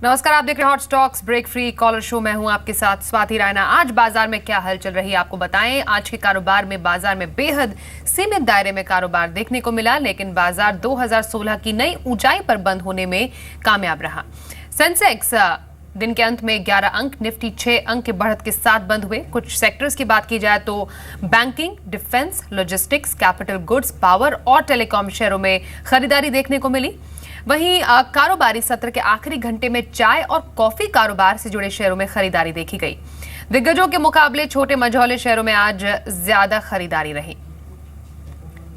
नमस्कार, आप देख रहे हैं hot stocks break free caller show. मैं हूं आपके साथ स्वाति रायना। आज बाजार में क्या हलचल रही आपको बताएं। आज के कारोबार में बाजार में बेहद सीमित दायरे में कारोबार देखने को मिला, लेकिन बाजार 2016 की नई ऊंचाई पर बंद होने में कामयाब रहा। सेंसेक्स दिन के अंत में 11 अंक, निफ्टी 6 अंक के बढ़त के साथ बंद हुए। कुछ सेक्टर्स की बात की जाए तो banking, defence, logistics, capital goods, power और टेलीकॉम शेयरों में खरीदारी देखने को मिली। वहीं कारोबारी सत्र के आखिरी घंटे में चाय और कॉफी कारोबार से जुड़े शेयरों में खरीदारी देखी गई। दिग्गजों के मुकाबले छोटे मझौले शेयरों में आज ज्यादा खरीदारी रही।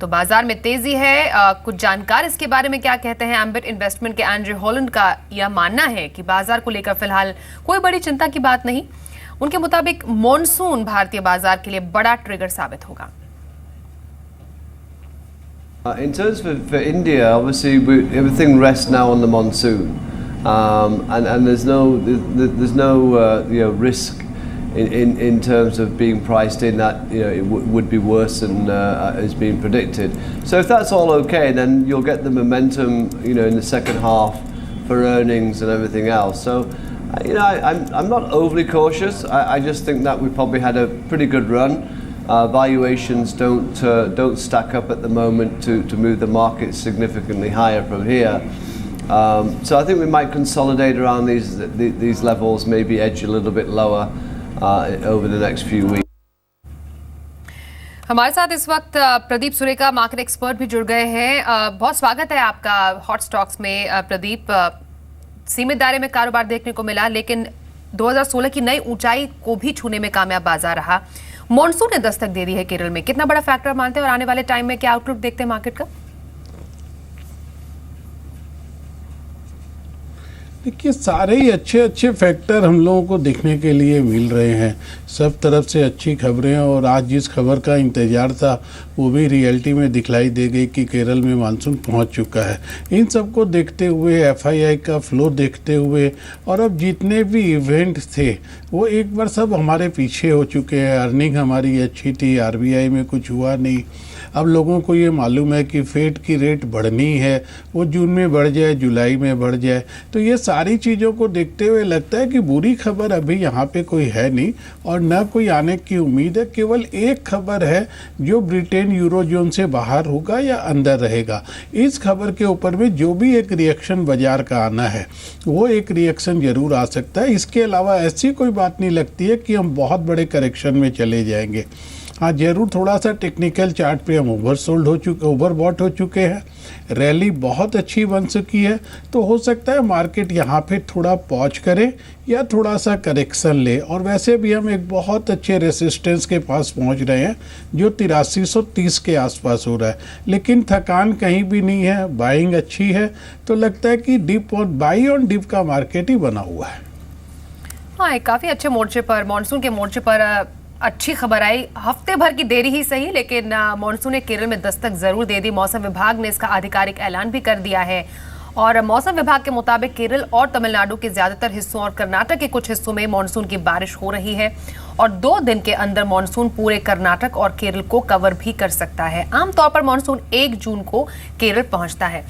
तो बाजार में तेजी है। कुछ जानकार इसके बारे में क्या कहते हैं। एम्बिट इन्वेस्टमेंट के एंड्रयू हॉलैंड का यह मानना है कि बाजार को लेकर फिलहाल कोई बड़ी चिंता की बात नहीं। उनके मुताबिक मॉनसून भारतीय बाजार के लिए बड़ा ट्रिगर साबित होगा। In terms for India, obviously everything rests now on the monsoon, and there's no risk in terms of being priced in that it would be worse than is being predicted. So if that's all okay, then you'll get the momentum in the second half for earnings and everything else. So I'm not overly cautious. I just think that we probably had a pretty good run. Valuations don't stack up at the moment to move the market significantly higher from here. So I think we might consolidate around these levels, maybe edge a little bit lower over the next few weeks. हमारे साथ इस वक्त Pradeep Sureka, market expert भी जुड़ गए हैं। बहुत स्वागत है आपका हॉट स्टॉक्स में प्रदीप। सीमित दायरे में कारोबार देखने को मिला, लेकिन 2016 की नई ऊंचाई को भी छूने में कामयाब बाजार रहा। मॉनसून ने दस्तक दे दी है केरल में, कितना बड़ा फैक्टर मानते हैं और आने वाले टाइम में क्या आउटलुक देखते हैं मार्केट का? देखिए, सारे ही अच्छे फैक्टर हम लोगों को देखने के लिए मिल रहे हैं। सब तरफ से अच्छी खबरें, और आज जिस खबर का इंतज़ार था वो भी रियलिटी में दिखलाई दे गई कि केरल में मानसून पहुंच चुका है। इन सब को देखते हुए, एफआईआई का फ्लो देखते हुए, और अब जितने भी इवेंट थे वो एक बार सब हमारे पीछे हो चुके हैं। अर्निंग हमारी अच्छी थी, आरबीआई में कुछ हुआ नहीं। अब लोगों को ये मालूम है कि फेड की रेट बढ़नी है, वो जून में बढ़ जाए, जुलाई में बढ़ जाए। तो ये सारी चीज़ों को देखते हुए लगता है कि बुरी खबर अभी यहाँ पे कोई है नहीं, और न कोई आने की उम्मीद है। केवल एक खबर है, जो ब्रिटेन यूरोजोन से बाहर होगा या अंदर रहेगा। इस खबर के ऊपर में जो भी एक रिएक्शन बाजार का आना है, वो एक रिएक्शन जरूर आ सकता है। इसके अलावा ऐसी कोई बात नहीं लगती है कि हम बहुत बड़े करेक्शन में चले जाएंगे। हाँ, जरूर थोड़ा सा टेक्निकल चार्ट पे हम ओवरबॉट हो चुके हैं। रैली बहुत अच्छी बन चुकी है, तो हो सकता है मार्केट यहाँ पे थोड़ा पॉज करे या थोड़ा सा करेक्शन ले। और वैसे भी हम एक बहुत अच्छे रेसिस्टेंस के पास पहुँच रहे हैं, जो 8330 के आसपास हो रहा है। लेकिन थकान कहीं भी नहीं है, बाइंग अच्छी है, तो लगता है कि डिप और बाई ऑन डिप का मार्केट ही बना हुआ है। हाँ, एक काफ़ी अच्छे मोर्चे पर, मानसून के मोर्चे पर अच्छी खबर आई। हफ्ते भर की देरी ही सही, लेकिन मॉनसून ने केरल में दस्तक जरूर दे दी। मौसम विभाग ने इसका आधिकारिक ऐलान भी कर दिया है, और मौसम विभाग के मुताबिक केरल और तमिलनाडु के ज्यादातर हिस्सों और कर्नाटक के कुछ हिस्सों में मॉनसून की बारिश हो रही है, और 2 दिन के अंदर मॉनसून पूरे कर्नाटक और केरल को कवर भी कर सकता है। आमतौर पर मॉनसून 1 जून को केरल पहुंचता है।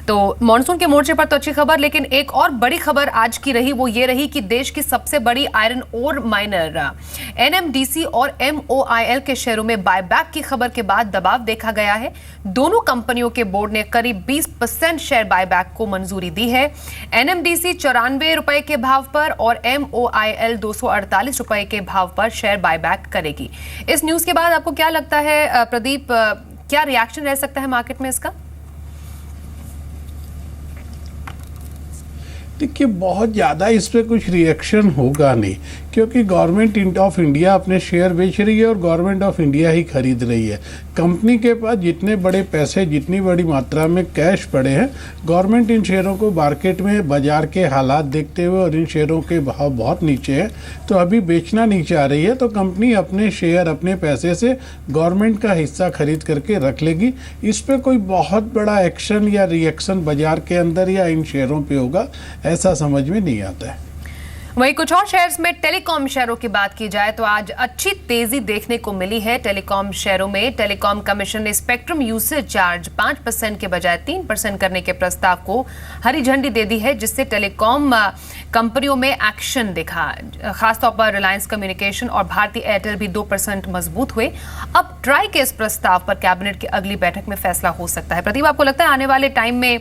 तो मॉनसून के मोर्चे पर तो अच्छी खबर, लेकिन एक और बड़ी खबर आज की रही, वो ये रही कि देश की सबसे बड़ी आयरन ओर माइनर एनएमडीसी और एमओआईएल के शेयरों में बायबैक की खबर के बाद दबाव देखा गया है। दोनों कंपनियों के बोर्ड ने करीब 20% शेयर बायबैक को मंजूरी दी है। एनएमडीसी 94 रुपए के भाव पर और एमओआईएल 248 रुपए के भाव पर शेयर बायबैक करेगी। इस न्यूज के बाद आपको क्या लगता है प्रदीप, क्या रिएक्शन रह सकता है मार्केट में इसका? देखिए, बहुत ज़्यादा इस पर कुछ रिएक्शन होगा नहीं, क्योंकि गवर्नमेंट ऑफ इंडिया अपने शेयर बेच रही है और गवर्नमेंट ऑफ इंडिया ही खरीद रही है। कंपनी के पास जितने बड़े पैसे, जितनी बड़ी मात्रा में कैश पड़े हैं, गवर्नमेंट इन शेयरों को मार्केट में बाजार के हालात देखते हुए, और इन शेयरों के भाव बहुत नीचे है, तो अभी बेचना नहीं चाह रही है। तो कंपनी अपने शेयर अपने पैसे से गवर्नमेंट का हिस्सा खरीद करके रख लेगी। इस पर कोई बहुत बड़ा एक्शन या रिएक्शन बाजार के अंदर या इन शेयरों पर होगा, ऐसा समझ में नहीं आता है। वहीं कुछ और शेयर्स में टेलीकॉम शेयरों की बात की जाए तो आज अच्छी तेजी देखने को मिली है टेलीकॉम शेयरों में। टेलीकॉम कमीशन ने स्पेक्ट्रम यूसेज चार्ज 5% के बजाय 3% करने के प्रस्ताव को हरी झंडी दे दी है, जिससे टेलीकॉम कंपनियों में एक्शन दिखा। खासतौर पर रिलायंस कम्युनिकेशन और भारती एयरटेल भी 2% मजबूत हुए। अब ट्राई के इस प्रस्ताव पर कैबिनेट की अगली बैठक में फैसला हो सकता है। प्रदीप, आपको लगता है आने वाले टाइम में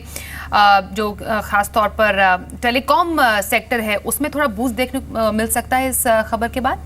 जो खासतौर पर टेलीकॉम सेक्टर है उसमें थोड़ा बूस्ट देखने को मिल सकता है इस खबर के बाद?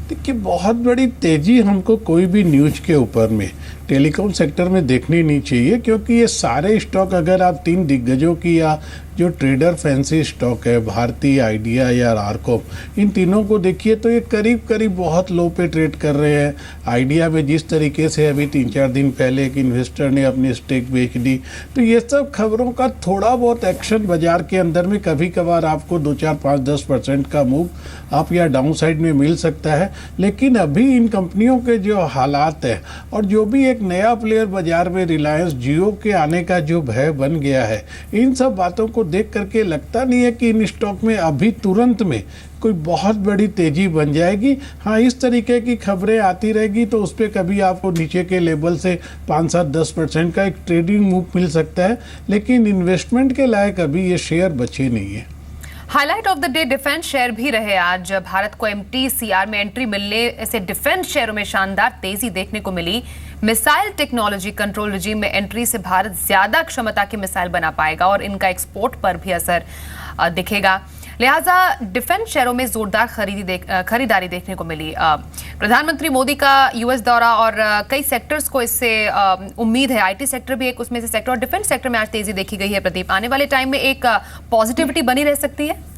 देखिए, बहुत बड़ी तेजी हमको कोई भी न्यूज के ऊपर में टेलीकॉम सेक्टर में देखनी नहीं चाहिए, क्योंकि ये सारे स्टॉक अगर आप तीन दिग्गजों की या जो ट्रेडर फैंसी स्टॉक है, भारती, आइडिया या आरकॉम, इन तीनों को देखिए तो ये करीब करीब बहुत लो पे ट्रेड कर रहे हैं। आइडिया में जिस तरीके से अभी 3-4 दिन पहले एक इन्वेस्टर ने अपनी स्टेक बेच दी, तो ये सब खबरों का थोड़ा बहुत एक्शन बाजार के अंदर में कभी कभार आपको 2, 4, 5, 10% का मूव अप या डाउन साइड में मिल सकता है। लेकिन अभी इन कंपनियों के जो हालात है और जो भी एक नया प्लेयर बाजार में रिलायंस जियो के आने का जो भय बन गया है, इन सब बातों को देख करके लगता नहीं है कि इन स्टॉक में अभी तुरंत में कोई बहुत बड़ी तेजी बन जाएगी। हाँ, इस तरीके की खबरें आती रहेगी तो उस पर कभी आपको नीचे के लेवल से 5, 7, 10% का एक ट्रेडिंग मूव मिल सकता है, लेकिन इन्वेस्टमेंट के लायक अभी ये शेयर बचे नहीं है। Highlight of the day defence share भी रहे आज। भारत को MTCR में एंट्री मिलने से डिफेंस शेयरों में शानदार तेजी देखने को मिली। मिसाइल टेक्नोलॉजी कंट्रोल रिजीम में एंट्री से भारत ज्यादा क्षमता के मिसाइल बना पाएगा और इनका एक्सपोर्ट पर भी असर दिखेगा। लिहाजा डिफेंस शेयरों में जोरदार खरीदारी देखने को मिली। प्रधानमंत्री मोदी का US दौरा और कई सेक्टर्स को इससे उम्मीद है। IT सेक्टर भी एक उसमें से सेक्टर और डिफेंस सेक्टर में आज तेजी देखी गई है। प्रदीप, आने वाले टाइम में एक पॉजिटिविटी बनी रह सकती है?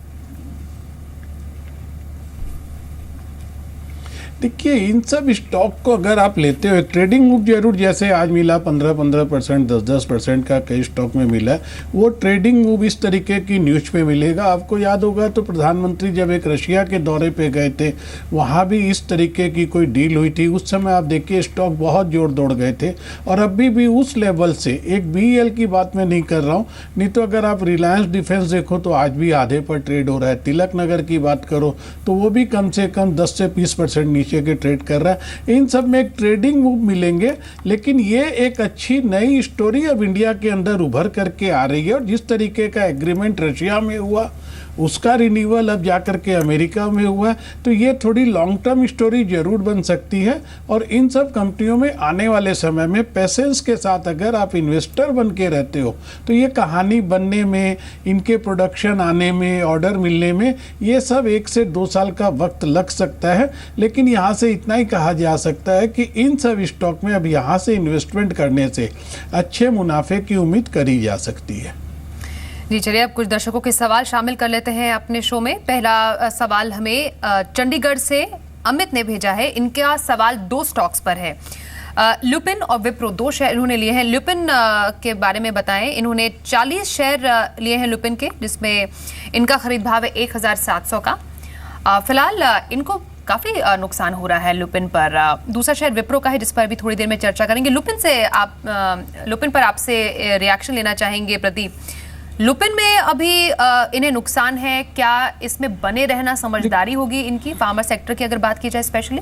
देखिए, इन सब स्टॉक को अगर आप लेते हो, ट्रेडिंग मूव जरूर जैसे आज मिला 15% 10% का कई स्टॉक में मिला है, वो ट्रेडिंग मूव इस तरीके की न्यूज पे मिलेगा। आपको याद होगा तो प्रधानमंत्री जब एक रशिया के दौरे पे गए थे, वहाँ भी इस तरीके की कोई डील हुई थी। उस समय आप देखिए स्टॉक बहुत जोर दौड़ गए थे और अभी भी उस लेवल से, एक BEL की बात मैं नहीं कर रहा हूँ, नहीं तो अगर आप रिलायंस डिफेंस देखो तो आज भी आधे पर ट्रेड हो रहा है। तिलक नगर की बात करो तो वो भी कम से कम 10 से 20% नीचे के ट्रेड कर रहा है। इन सब में एक ट्रेडिंग मूव मिलेंगे, लेकिन ये एक अच्छी नई स्टोरी अब इंडिया के अंदर उभर करके आ रही है। और जिस तरीके का एग्रीमेंट रशिया में हुआ, उसका रिन्यूअल अब जाकर के अमेरिका में हुआ, तो ये थोड़ी लॉन्ग टर्म स्टोरी जरूर बन सकती है। और इन सब कंपनियों में आने वाले समय में पेशेंस के साथ अगर आप इन्वेस्टर बन के रहते हो तो ये कहानी बनने में, इनके प्रोडक्शन आने में, ऑर्डर मिलने में, ये सब 1 से 2 साल का वक्त लग सकता है। लेकिन यहाँ से इतना ही कहा जा सकता है कि इन सब स्टॉक में अब यहाँ से इन्वेस्टमेंट करने से अच्छे मुनाफे की उम्मीद करी जा सकती है। जी चलिए, अब कुछ दर्शकों के सवाल शामिल कर लेते हैं अपने शो में। पहला सवाल हमें चंडीगढ़ से अमित ने भेजा है। इनका सवाल 2 स्टॉक्स पर है, लुपिन और विप्रो, 2 शेयर इन्होंने लिए हैं। लुपिन के बारे में बताएं। इन्होंने 40 शेयर लिए हैं लुपिन के, जिसमें इनका खरीद भाव है 1700 का। फिलहाल इनको काफी नुकसान हो रहा है लुपिन पर। दूसरा शेयर विप्रो का है, जिस पर भी थोड़ी देर में चर्चा करेंगे। लुपिन पर आपसे रिएक्शन लेना चाहेंगे प्रदीप। लुपिन में अभी इन्हें नुकसान है, क्या इसमें बने रहना समझदारी होगी इनकी, फार्मा सेक्टर की अगर बात की जाए स्पेशली?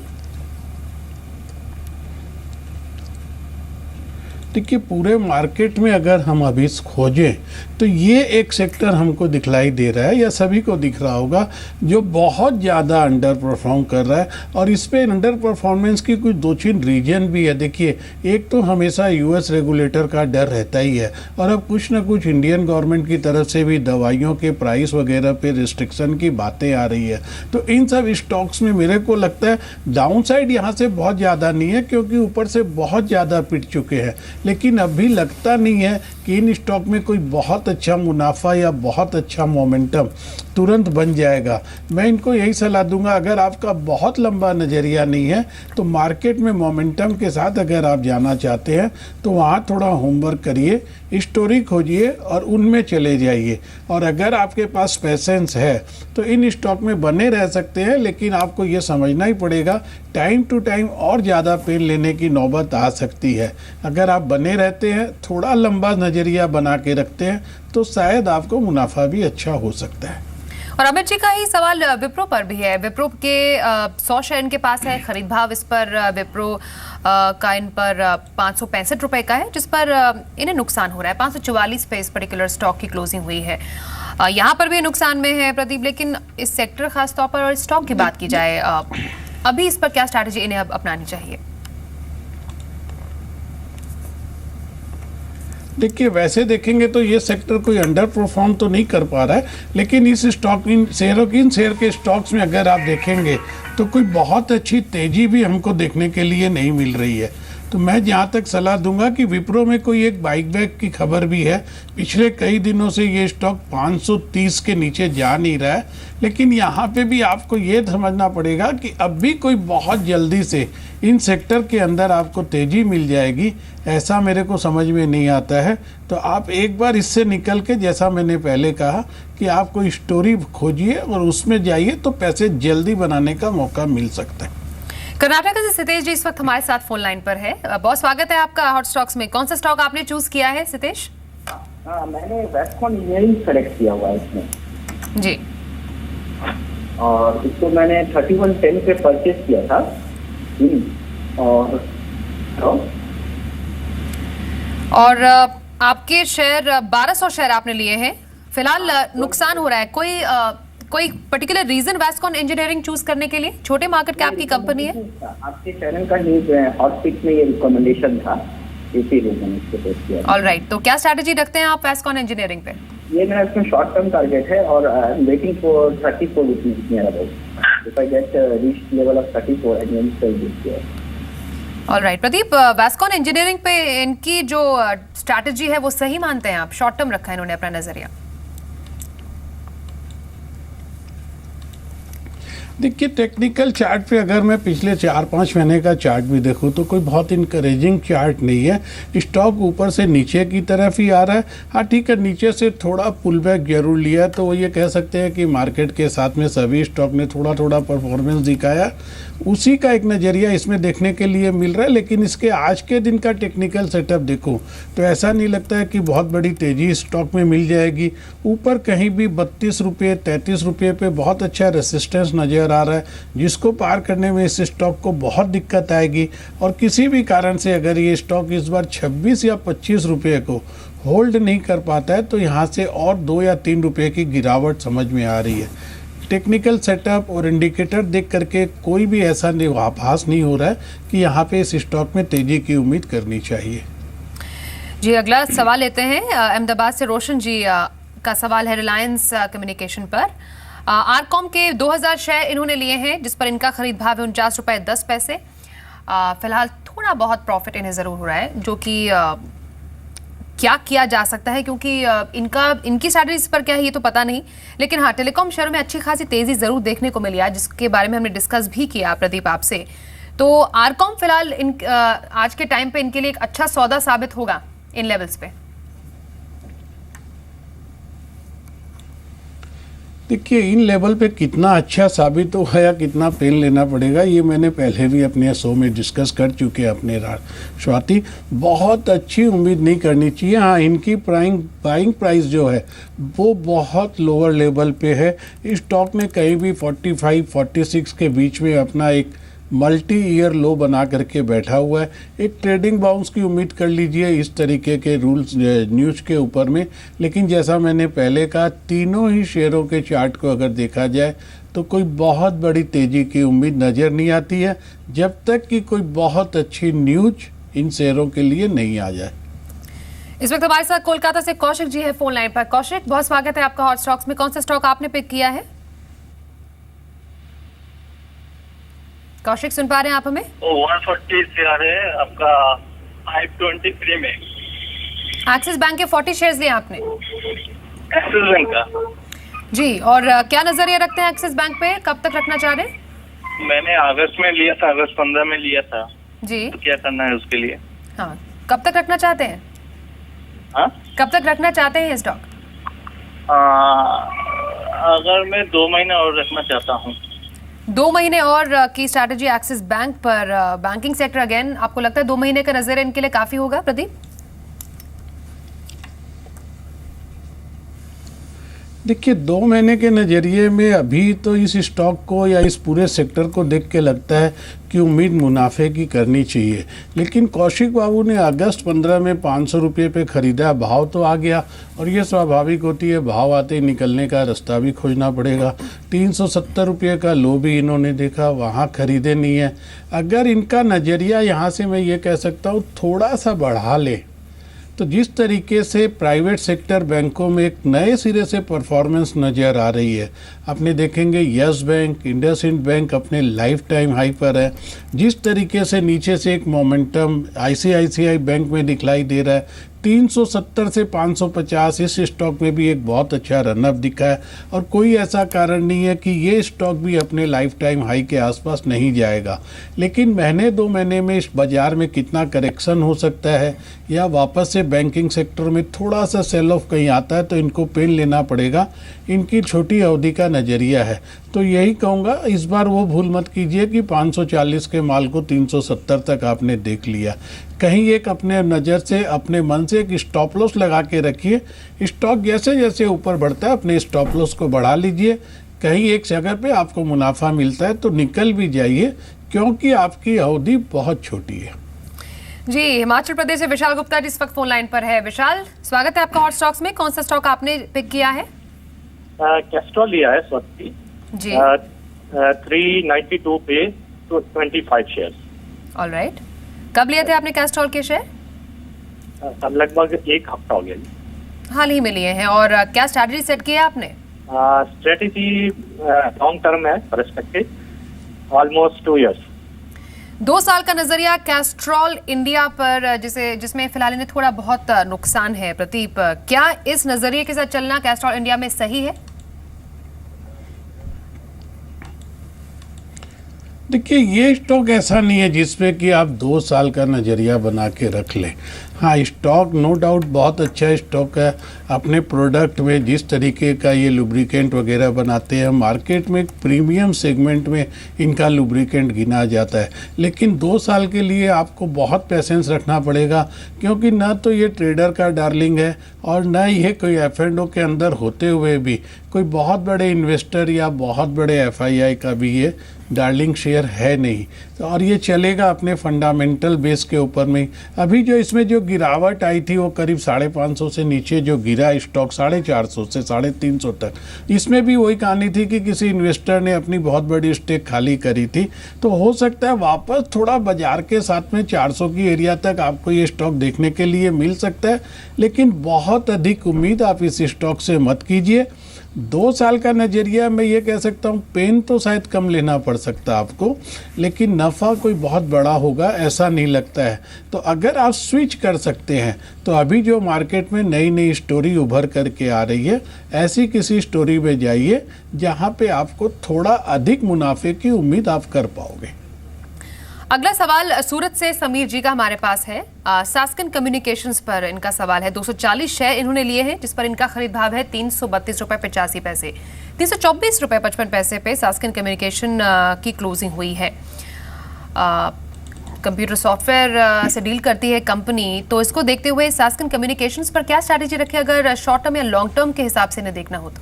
देखिए, पूरे मार्केट में अगर हम अभी खोजें तो ये एक सेक्टर हमको दिखलाई दे रहा है, या सभी को दिख रहा होगा, जो बहुत ज़्यादा अंडर परफॉर्म कर रहा है। और इस पे अंडर परफॉर्मेंस की कुछ 2-3 रीजन भी है। देखिए, एक तो हमेशा US रेगुलेटर का डर रहता ही है, और अब कुछ ना कुछ इंडियन गवर्नमेंट की तरफ से भी दवाइयों के प्राइस वगैरह पे रिस्ट्रिक्शन की बातें आ रही है। तो इन सब स्टॉक्स में मेरे को लगता है डाउन साइड यहाँ से बहुत ज़्यादा नहीं है, क्योंकि ऊपर से बहुत ज़्यादा पिट चुके हैं। लेकिन अभी लगता नहीं है कि इन स्टॉक में कोई बहुत अच्छा मुनाफा या बहुत अच्छा मोमेंटम तुरंत बन जाएगा। मैं इनको यही सलाह दूंगा, अगर आपका बहुत लंबा नज़रिया नहीं है तो मार्केट में मोमेंटम के साथ अगर आप जाना चाहते हैं तो वहाँ थोड़ा होमवर्क करिए, स्टोरी खोजिए और उनमें चले जाइए। और अगर आपके पास पेशेंस है तो इन स्टॉक में बने रह सकते हैं, लेकिन आपको ये समझना ही पड़ेगा टाइम टू टाइम और ज़्यादा पेन लेने की नौबत आ सकती है। अगर आप बने रहते हैं, थोड़ा लंबा नज़रिया बना के रखते हैं, तो शायद आपको मुनाफा भी अच्छा हो सकता है। और अमित जी का ही सवाल विप्रो पर भी है। विप्रो के 100 शेयर इनके पास है, खरीद भाव इस पर विप्रो का इन पर 565 रुपए का है, जिस पर इन्हें नुकसान हो रहा है। 544 पे इस पर्टिकुलर स्टॉक की क्लोजिंग हुई है। यहाँ पर भी नुकसान में है प्रदीप, लेकिन इस सेक्टर खास तौर पर और स्टॉक की बात की जाए, अभी इस पर क्या स्ट्रैटेजी इन्हें अब अपनानी चाहिए? देखिए, वैसे देखेंगे तो ये सेक्टर कोई अंडर परफॉर्म तो नहीं कर पा रहा है, लेकिन इस स्टॉक इन शेयर के स्टॉक्स में अगर आप देखेंगे तो कोई बहुत अच्छी तेजी भी हमको देखने के लिए नहीं मिल रही है। तो मैं जहाँ तक सलाह दूंगा कि विप्रो में कोई एक बाइक बैक की खबर भी है। पिछले कई दिनों से ये स्टॉक 530 के नीचे जा नहीं रहा है, लेकिन यहाँ पे भी आपको ये समझना पड़ेगा कि अब भी कोई बहुत जल्दी से इन सेक्टर के अंदर आपको तेजी मिल जाएगी, ऐसा मेरे को समझ में नहीं आता है। तो आप एक बार इससे निकल के, जैसा मैंने पहले कहा कि आप कोई स्टोरी खोजिए और उसमें जाइए तो पैसे जल्दी बनाने का मौका मिल सकता है। कर्नाटक से सितेश जी इस वक्त हमारे साथ फोन लाइन पर है। बहुत स्वागत है आपका हॉट स्टॉक्स में। कौन सा स्टॉक आपने चूज किया है सितेश? हाँ, मैंने वेस्टकॉन इंजीनियरिंग सेलेक्ट किया हुआ है इसमें जी, और इसको मैंने 3110 पे परचेज किया था। और आपके शेयर 1200 शेयर आपने लिए हैं। फिलहाल नुकसान हो रहा है। कोई पर्टिकुलर रीजन वेस्टकॉन इंजीनियरिंग चूज करने के लिए? छोटे मार्केट कैप की कंपनी है। आपके चैनल का ही हॉट पिक में ये रिकमेंडेशन था, इसी रीजन इसको टेस्ट किया। ऑलराइट, तो क्या स्ट्रैटेजी रखते हैं आप वेस्टकॉन इंजीनियरिंग पे? ये मेरा इसमें शॉर्ट टर्म टारगेट है और I am waiting for 34 rupees near about. If I get reach level of 34 I can sell this here. Alright Pradeep, Westcon engineering पे इनकी जो स्ट्रैटेजी है वो सही मानते हैं आप? शॉर्ट टर्म रखा है इन्होंने अपना नजरिया। देखिए, टेक्निकल चार्ट पे अगर मैं पिछले 4-5 महीने का चार्ट भी देखूं तो कोई बहुत इनकरेजिंग चार्ट नहीं है। स्टॉक ऊपर से नीचे की तरफ ही आ रहा है। हाँ ठीक है, नीचे से थोड़ा पुल बैक जरूर लिया, तो वो ये कह सकते हैं कि मार्केट के साथ में सभी स्टॉक ने थोड़ा थोड़ा परफॉर्मेंस दिखाया। उसी का एक नज़रिया इसमें देखने के लिए मिल रहा है, लेकिन इसके आज के दिन का टेक्निकल सेटअप देखो तो ऐसा नहीं लगता है कि बहुत बड़ी तेज़ी स्टॉक में मिल जाएगी। ऊपर कहीं भी 32 रुपये 33 रुपये पे बहुत अच्छा रेसिस्टेंस नज़र आ रहा है, जिसको पार करने में इस स्टॉक को बहुत दिक्कत आएगी। और किसी भी कारण से अगर ये स्टॉक इस बार 26 या 25 रुपये को होल्ड नहीं कर पाता है तो यहाँ से और 2 या 3 रुपये की गिरावट समझ में आ रही है। टेक्निकल सेटअप और इंडिकेटर देख करके कोई भी ऐसा आभास नहीं हो रहा है कि यहाँ पे इस स्टॉक में तेजी की उम्मीद करनी चाहिए। जी, अगला सवाल लेते हैं अहमदाबाद से। रोशन जी का सवाल है रिलायंस कम्युनिकेशन पर। आरकॉम के 2000 शेयर इन्होंने लिए हैं, जिस पर इनका खरीद भाव है 49 रुपये 10 पैसे। फिलहाल थोड़ा बहुत प्रॉफिट इन्हें ज़रूर हो रहा है, जो कि क्या किया जा सकता है, क्योंकि इनकी स्ट्रैटेजी पर क्या है ये तो पता नहीं। लेकिन हाँ, टेलीकॉम शेयरों में अच्छी खासी तेजी ज़रूर देखने को मिली है, जिसके बारे में हमने डिस्कस भी किया प्रदीप आपसे। तो आरकॉम फिलहाल आज के टाइम पे इनके लिए एक अच्छा सौदा साबित होगा इन लेवल्स पे। देखिए, इन लेवल पे कितना अच्छा साबित होगा या कितना पेन लेना पड़ेगा, ये मैंने पहले भी अपने शो में डिस्कस कर चुके हैं अपने स्वाति। बहुत अच्छी उम्मीद नहीं करनी चाहिए। हाँ, इनकी बाइंग प्राइस जो है वो बहुत लोअर लेवल पे है। इस स्टॉक ने कहीं भी 45-46 के बीच में अपना एक मल्टी ईयर लो बना करके बैठा हुआ है। एक ट्रेडिंग बाउंस की उम्मीद कर लीजिए इस तरीके के रूल्स न्यूज़ के ऊपर में। लेकिन जैसा मैंने पहले कहा, तीनों ही शेयरों के चार्ट को अगर देखा जाए तो कोई बहुत बड़ी तेज़ी की उम्मीद नज़र नहीं आती है, जब तक कि कोई बहुत अच्छी न्यूज इन शेयरों के लिए नहीं आ जाए। इस वक्त हमारे साथ कोलकाता से कौशिक जी है फोन लाइन पर। कौशिक, बहुत स्वागत है आपका हॉट स्टॉक्स में। कौन सा स्टॉक आपने पिक किया है? कौशिक, सुन पा रहे हैं आप हमें? 140 शेयर है आपका 523 में। एक्सिस बैंक के 40 शेयर्स लिए आपने? एक्सिस बैंक का जी। और क्या नजरिया रखते हैं एक्सिस बैंक पे? कब तक रखना चाह रहे हैं? मैंने अगस्त में लिया था, अगस्त 15 में लिया था जी। तो क्या करना है उसके लिए? हाँ, कब तक रखना चाहते हैं? हाँ, कब तक रखना चाहते हैं स्टॉक? अगर मैं 2 महीने और रखना चाहता हूँ। 2 महीने और की स्ट्रैटेजी एक्सिस बैंक पर। बैंकिंग सेक्टर अगेन, आपको लगता है 2 महीने का नजरिया इनके लिए काफी होगा प्रदीप? देखिए 2 महीने के नज़रिए में अभी तो इस स्टॉक को या इस पूरे सेक्टर को देख के लगता है कि उम्मीद मुनाफे की करनी चाहिए, लेकिन कौशिक बाबू ने अगस्त 15 में 500 रुपये पे ख़रीदा, भाव तो आ गया और ये स्वाभाविक होती है, भाव आते ही निकलने का रास्ता भी खोजना पड़ेगा। 370 रुपये का लो भी इन्होंने देखा, वहाँ खरीदे नहीं है। अगर इनका नज़रिया यहाँ से मैं ये कह सकता हूँ थोड़ा सा बढ़ा ले तो जिस तरीके से प्राइवेट सेक्टर बैंकों में एक नए सिरे से परफॉर्मेंस नज़र आ रही है, आपने देखेंगे यस बैंक, इंडसइंड बैंक अपने लाइफ टाइम हाई पर है। जिस तरीके से नीचे से एक मोमेंटम आईसीआईसीआई बैंक में दिखलाई दे रहा है, 370 से 550 इस स्टॉक में भी एक बहुत अच्छा रनअप दिखा है और कोई ऐसा कारण नहीं है कि ये स्टॉक भी अपने लाइफ टाइम हाई के आसपास नहीं जाएगा। लेकिन महीने 2 महीने में इस बाज़ार में कितना करेक्शन हो सकता है या वापस से बैंकिंग सेक्टर में थोड़ा सा सेल ऑफ कहीं आता है तो इनको पेन लेना पड़ेगा। इनकी छोटी अवधि का नज़रिया है, तो यही कहूँगा इस बार वो भूल मत कीजिए कि 540 के माल को 370 तक आपने देख लिया। कहीं एक अपने नज़र से अपने मन से एक स्टॉप लॉस लगा के रखिए। स्टॉक जैसे जैसे ऊपर बढ़ता है अपने स्टॉप लॉस को बढ़ा लीजिए। कहीं एक जगह पे आपको मुनाफा मिलता है तो निकल भी जाइए, क्योंकि आपकी अवधि बहुत छोटी है। जी, हिमाचल प्रदेश से विशाल गुप्ता जी इस वक्त फोन लाइन पर है। विशाल, स्वागत है आपका हॉट स्टॉक्स में। कौन सा स्टॉक आपने पिक किया है? कैस्ट्रॉल लिया है स्वस्ति जी, 392 पे तो 25 शेयर। ऑलराइट। कब लिए थे आपने कैस्ट्रॉल के शेयर? लगभग 1 हफ्ता हो गया जी। हाल ही में लिए हैं। और क्या स्ट्रैटेजी सेट किया आपने? स्ट्रेटेजी लॉन्ग टर्म है, पर्सपेक्टिव ऑलमोस्ट 2 इयर्स। 2 साल का नजरिया कैस्ट्रॉल इंडिया पर, जिसमें फिलहाल इन्हें थोड़ा बहुत नुकसान है। प्रदीप, क्या इस नजरिए के साथ चलना कैस्ट्रॉल इंडिया में सही है? देखिए ये स्टॉक ऐसा नहीं है जिसपे कि आप 2 साल का नज़रिया बना के रख लें। हाँ, स्टॉक नो डाउट बहुत अच्छा स्टॉक है। अपने प्रोडक्ट में जिस तरीके का ये लुब्रिकेंट वगैरह बनाते हैं, मार्केट में एक प्रीमियम सेगमेंट में इनका लुब्रिकेंट गिना जाता है। लेकिन 2 साल के लिए आपको बहुत पेशेंस रखना पड़ेगा, क्योंकि ना तो ये ट्रेडर का डार्लिंग है और ना ये कोई F&O के अंदर होते हुए भी कोई बहुत बड़े इन्वेस्टर या बहुत बड़े FII का भी ये डार्लिंग शेयर है नहीं। तो और ये चलेगा अपने फंडामेंटल बेस के ऊपर में। अभी जो इसमें जो गिरावट आई थी वो करीब 550 से नीचे जो गिरा स्टॉक 450 से 350 तक, इसमें भी वही कहानी थी कि किसी इन्वेस्टर ने अपनी बहुत बड़ी स्टेक खाली करी थी। तो हो सकता है वापस थोड़ा बाजार के साथ में 400 की एरिया तक आपको ये स्टॉक देखने के लिए मिल सकता है, लेकिन बहुत अधिक उम्मीद आप इस स्टॉक से मत कीजिए। 2 साल का नज़रिया मैं ये कह सकता हूँ पेन तो शायद कम लेना पड़ सकता है आपको, लेकिन नफ़ा कोई बहुत बड़ा होगा ऐसा नहीं लगता है। तो अगर आप स्विच कर सकते हैं तो अभी जो मार्केट में नई नई स्टोरी उभर करके आ रही है, ऐसी किसी स्टोरी में जाइए जहाँ पे आपको थोड़ा अधिक मुनाफे की उम्मीद आप कर पाओगे। अगला सवाल सूरत से समीर जी का हमारे पास है। सास्कन कम्युनिकेशंस पर इनका सवाल है। 240 शेयर इन्होंने लिए हैं, जिस पर इनका खरीद भाव है 332 रुपये 85 पैसे। 324 रुपये 55 पैसे पे सास्कन कम्युनिकेशन की क्लोजिंग हुई है। कंप्यूटर सॉफ्टवेयर से डील करती है कंपनी, तो इसको देखते हुए सास्कन कम्युनिकेशंस पर क्या स्ट्रैटेजी रखें अगर शॉर्ट टर्म या लॉन्ग टर्म के हिसाब से इन्हें देखना हो तो?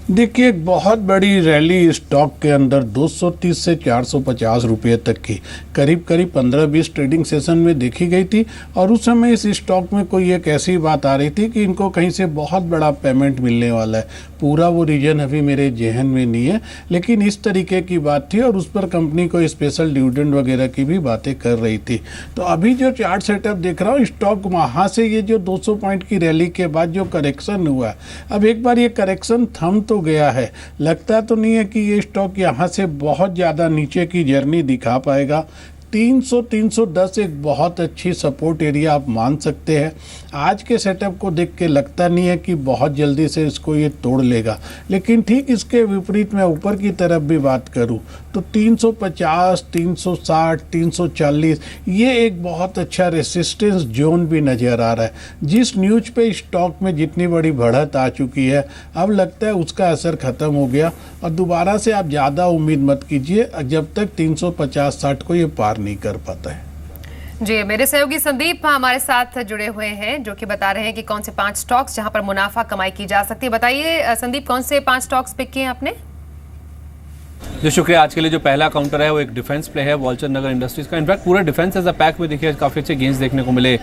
देखिए एक बहुत बड़ी रैली स्टॉक के अंदर 230 से 450 रुपये तक की करीब 15-20 ट्रेडिंग सेशन में देखी गई थी, और उस समय इस स्टॉक में कोई एक ऐसी बात आ रही थी कि इनको कहीं से बहुत बड़ा पेमेंट मिलने वाला है। पूरा वो रीजन अभी मेरे जहन में नहीं है, लेकिन इस तरीके की बात थी और उस पर कंपनी को स्पेशल डिविडेंड वगैरह की भी बातें कर रही थी। तो अभी जो चार्ट सेटअप देख रहा हूँ, स्टॉक वहाँ से ये जो 200 पॉइंट की रैली के बाद जो करेक्शन हुआ है, अब एक बार ये करेक्शन थम तो गया है। लगता तो नहीं है कि ये स्टॉक यहाँ से बहुत ज़्यादा नीचे की जर्नी दिखा पाएगा। 300-310 एक बहुत अच्छी सपोर्ट एरिया आप मान सकते हैं। आज के सेटअप को देख के लगता नहीं है कि बहुत जल्दी से इसको ये तोड़ लेगा, लेकिन ठीक इसके विपरीत मैं ऊपर की तरफ भी बात करूं तो 350, 360, 340 ये एक बहुत अच्छा रेसिस्टेंस जोन भी नज़र आ रहा है। जिस न्यूज पे स्टॉक में जितनी बड़ी बढ़त आ चुकी है, अब लगता है उसका असर ख़त्म हो गया और दोबारा से आप ज़्यादा उम्मीद मत कीजिए जब तक 350-60 को ये पार नहीं कर पाता है। जी, मेरे सहयोगी संदीप हमारे साथ जुड़े हुए हैं जो कि बता रहे हैं कि कौन से 5 स्टॉक्स जहां पर मुनाफा कमाई की जा सकती है। बताइए संदीप, कौन से 5 स्टॉक्स पिक किए हैं आपने? जो शुक्रिया। आज के लिए जो पहला काउंटर है वो एक डिफेंस प्ले है वॉलचंद नगर इंडस्ट्रीज का। इनफैक्ट पूरे डिफेंस एज अ पैक में देखिए काफ़ी अच्छे गेंस देखने को मिले।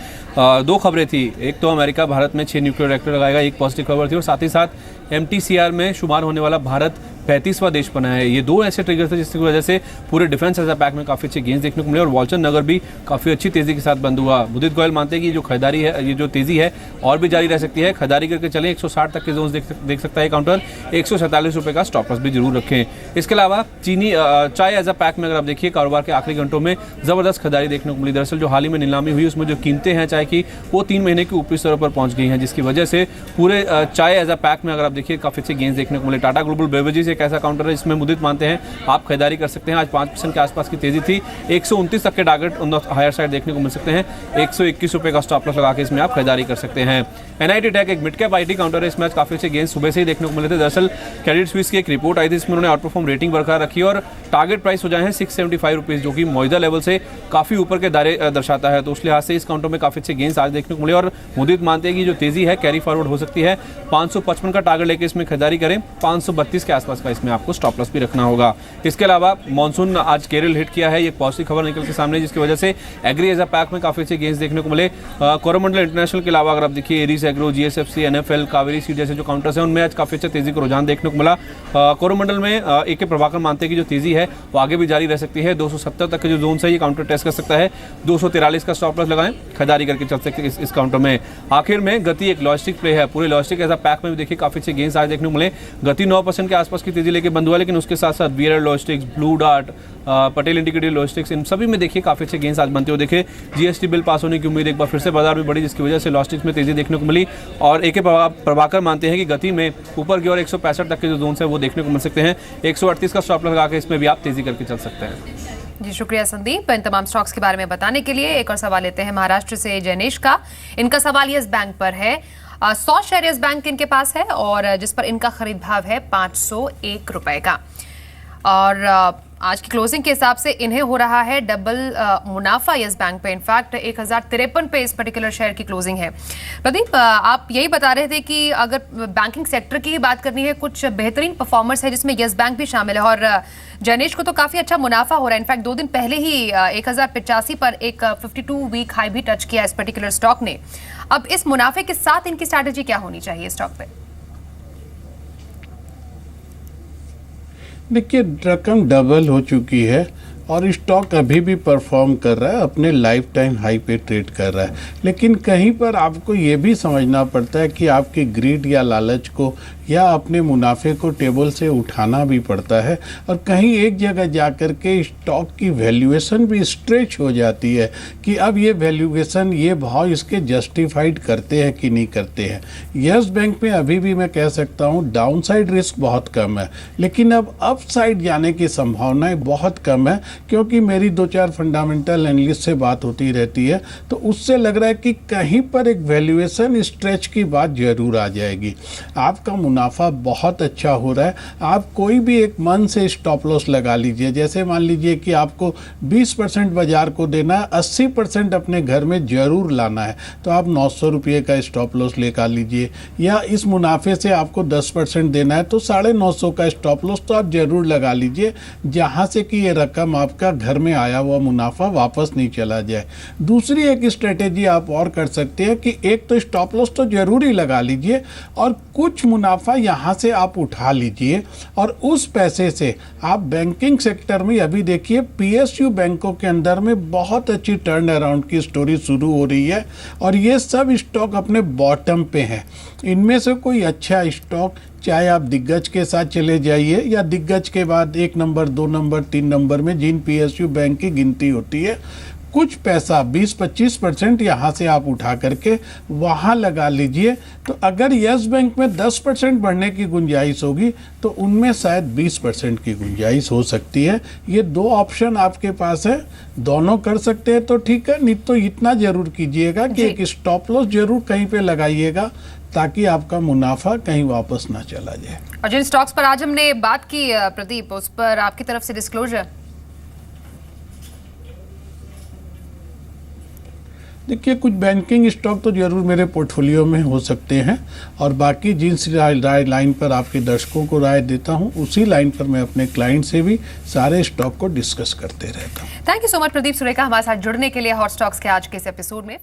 2 खबरें थी, एक तो अमेरिका भारत में 6 न्यूक्लियर रिएक्टर लगाएगा, एक पॉजिटिव खबर थी, और साथ ही साथ MTCR में शुमार होने वाला भारत 35वां देश बना है। ये 2 ऐसे ट्रिगर थे जिसकी वजह से पूरे डिफेंस एज अ पैक में काफ़ी अच्छे गेंस देखने को मिले और वॉलचंद नगर भी काफ़ी अच्छी तेज़ी के साथ बंद हुआ। उदित गोयल मानते हैं कि जो खरीदारी है, ये जो तेज़ी है और भी जारी रह सकती है। खरीदारी करके चलें, 160 तक के जोन देख सकता है काउंटर। 147 रुपये का स्टॉप लॉस भी जरूर रखें। इसके अलावा चीनी चाय एज अ पैक में अगर आप देखिए कारोबार के आखिरी घंटों में ज़बरदस्त खरीदारी देखने को मिली। दरअसल जो हाल ही में नीलामी हुई उसमें जो कीमतें हैं चाय की वो 3 महीने की ऊपरी स्तरों पर पहुंच गई हैं, जिसकी वजह से पूरे चाय एज अ पैक में अगर आप देखिए काफ़ी अच्छे गेंस देखने को मिले। टाटा ग्लोबल बेवरेजेस एक ऐसा काउंटर है जिसमें मुदित मानते हैं आप खरीदारी कर सकते हैं। आज 5% के आसपास की तेजी थी। 129 तक के target on the higher side देखने को मिल सकते हैं। 121 रुपये का स्टॉप लॉस लगा के इसमें आप खरीदारी कर सकते हैं। NIT टेक एक मिड कैप IT काउंटर है, इसमें आज काफी अच्छे गेंस सुबह से ही देखने को मिले थे। दरअसल क्रेडिट स्विस की एक रिपोर्ट आई थी, इसमें उन्होंने आउट परफॉर्म रेटिंग बरकरार रखी और टारगेट प्राइस हो जाए हैं 675 रुपीज़, जो कि मौजूदा लेवल से काफी ऊपर के दायरे दर्शाता है। तो उस लिहाज से इस काउंटर में काफी अच्छे गेंस आज देखने को मिले और मुदित मानते हैं कि जो तेजी है कैरी फॉरवर्ड हो सकती है। 555 का टारगेट लेकर इसमें खरीदारी करें। 532 के आसपास का इसमें आपको स्टॉप लॉस भी रखना होगा। इसके अलावा मानसून आज केरल हिट किया है, ये पॉजिटिव खबर निकल के सामने, जिसकी वजह से एग्री एज अ पैक में काफी अच्छे गेंस देखने को मिले। कोरोमंडल इंटरनेशनल के अलावा अगर आप देखिए Aries agro, GSFC, NFL, Kaveri seed जैसे जो काउंटर्स हैं उनमें आज काफी अच्छा तेजी का रुझान देखने को मिला। कोरोमंडल में AK प्रभाकर मानते हैं कि जो तेजी है वो आगे भी जारी रह सकती है। 270 तक के जो जोन है ये काउंटर टेस्ट कर सकता है। 243 का स्टॉप लॉस लगाएं, खरीदारी करके चल सकते हैं इस काउंटर में। आखिर में गति एक लॉजिस्टिक प्ले है, पूरे लॉजिस्टिक एज अ पैक में भी देखिए काफी अच्छे गेंस आज देखने को मिले। गति 9% के आसपास की तेजी लेके बंद हुआ, लेकिन उसके साथ साथ VRL logistics, blue dart, Patel integrated logistics, इन सभी में देखिए काफी अच्छे गेंस आज बनते हुए देखे। GST बिल पास होने की उम्मीद एक बार फिर से बाजार में बढ़ी, जिसकी वजह से लॉजिस्टिक्स में तेजी देखने को मिली। और AK प्रभाकर मानते हैं कि गति में ऊपर की ओर 165 तक के जो जोन है वो देखने को मिल सकते हैं। 138 का स्टॉप लगा के इसमें भी आप तेजी करके चल सकते हैं। जी, शुक्रिया संदीप इन तमाम स्टॉक्स के बारे में बताने के लिए। एक और सवाल लेते हैं महाराष्ट्र से जैनेश का। इनका सवाल यस बैंक पर है। 100 शेयर यस बैंक इनके पास है और जिस पर इनका खरीद भाव है 501 रुपए का, और आज की क्लोजिंग के हिसाब से इन्हें हो रहा है डबल मुनाफा यस बैंक पे। इनफैक्ट 1053 पे इस पर्टिकुलर शेयर की क्लोजिंग है। प्रदीप, आप यही बता रहे थे कि अगर बैंकिंग सेक्टर की ही बात करनी है, कुछ बेहतरीन परफॉर्मर्स है जिसमें यस बैंक भी शामिल है और जैनेश को तो काफी अच्छा मुनाफा हो रहा है। इनफैक्ट 2 दिन पहले ही 1085 पर एक 52 वीक हाई भी टच किया इस पर्टिकुलर स्टॉक ने। अब इस मुनाफे के साथ इनकी स्ट्रैटेजी क्या होनी चाहिए स्टॉक पे? देखिए, रकम डबल हो चुकी है और स्टॉक अभी भी परफॉर्म कर रहा है, अपने लाइफ टाइम हाई पे ट्रेड कर रहा है। लेकिन कहीं पर आपको ये भी समझना पड़ता है कि आपकी ग्रीड या लालच को या अपने मुनाफे को टेबल से उठाना भी पड़ता है, और कहीं एक जगह जाकर के स्टॉक की वैल्यूएशन भी स्ट्रेच हो जाती है कि अब ये वैल्यूएशन, ये भाव इसके जस्टिफाइड करते हैं कि नहीं करते हैं। यस बैंक में अभी भी मैं कह सकता हूँ डाउनसाइड रिस्क बहुत कम है, लेकिन अब अपसाइड जाने की संभावनाएं बहुत कम है, क्योंकि मेरी 2-4 फंडामेंटल एनालिस्ट से बात होती रहती है तो उससे लग रहा है कि कहीं पर एक वैल्यूएशन स्ट्रेच की बात जरूर आ जाएगी। आपका मुनाफा बहुत अच्छा हो रहा है, आप कोई भी एक मन से स्टॉप लॉस लगा लीजिए। जैसे मान लीजिए कि आपको 20% बाजार को देना है, 80% अपने घर में जरूर लाना है, तो आप 900 रुपये का स्टॉप लॉस लेकर लीजिए। या इस मुनाफे से आपको 10% देना है तो 950 का स्टॉप लॉस तो आप जरूर लगा लीजिए, जहाँ से कि ये रकम आपका घर में आया हुआ मुनाफा वापस नहीं चला जाए। दूसरी एक स्ट्रेटेजी आप और कर सकते हैं कि एक तो स्टॉप लॉस तो जरूर ही लगा लीजिए और कुछ मुनाफा यहाँ से आप उठा लीजिए, और उस पैसे से आप बैंकिंग सेक्टर में अभी देखिए PSU बैंकों के अंदर में बहुत अच्छी टर्न अराउंड की स्टोरी शुरू हो रही है और ये सब स्टॉक अपने बॉटम पे हैं। इनमें से कोई अच्छा स्टॉक, चाहे आप दिग्गज के साथ चले जाइए या दिग्गज के बाद 1 नंबर 2 नंबर 3 नंबर में जिन PSU बैंक की गिनती होती है, कुछ पैसा 20-25% यहाँ से आप उठा करके वहाँ लगा लीजिए। तो अगर यस बैंक में 10% बढ़ने की गुंजाइश होगी तो उनमें शायद 20% की गुंजाइश हो सकती है। ये 2 ऑप्शन आपके पास है, दोनों कर सकते हैं तो ठीक है, नहीं तो इतना जरूर कीजिएगा कि एक स्टॉप लॉस जरूर कहीं पे लगाइएगा ताकि आपका मुनाफा कहीं वापस ना चला जाए। और जिन स्टॉक्स पर आज हमने बात की प्रदीप, उस पर आपकी तरफ से डिस्क्लोजर? देखिए, कुछ बैंकिंग स्टॉक तो जरूर मेरे पोर्टफोलियो में हो सकते हैं, और बाकी जिस राय लाइन पर आपके दर्शकों को राय देता हूं, उसी लाइन पर मैं अपने क्लाइंट से भी सारे स्टॉक को डिस्कस करते रहता हूं। Thank you so much Pradeep Sureka हमारे साथ जुड़ने के लिए हॉट स्टॉक्स के आज के इस एपिसोड में।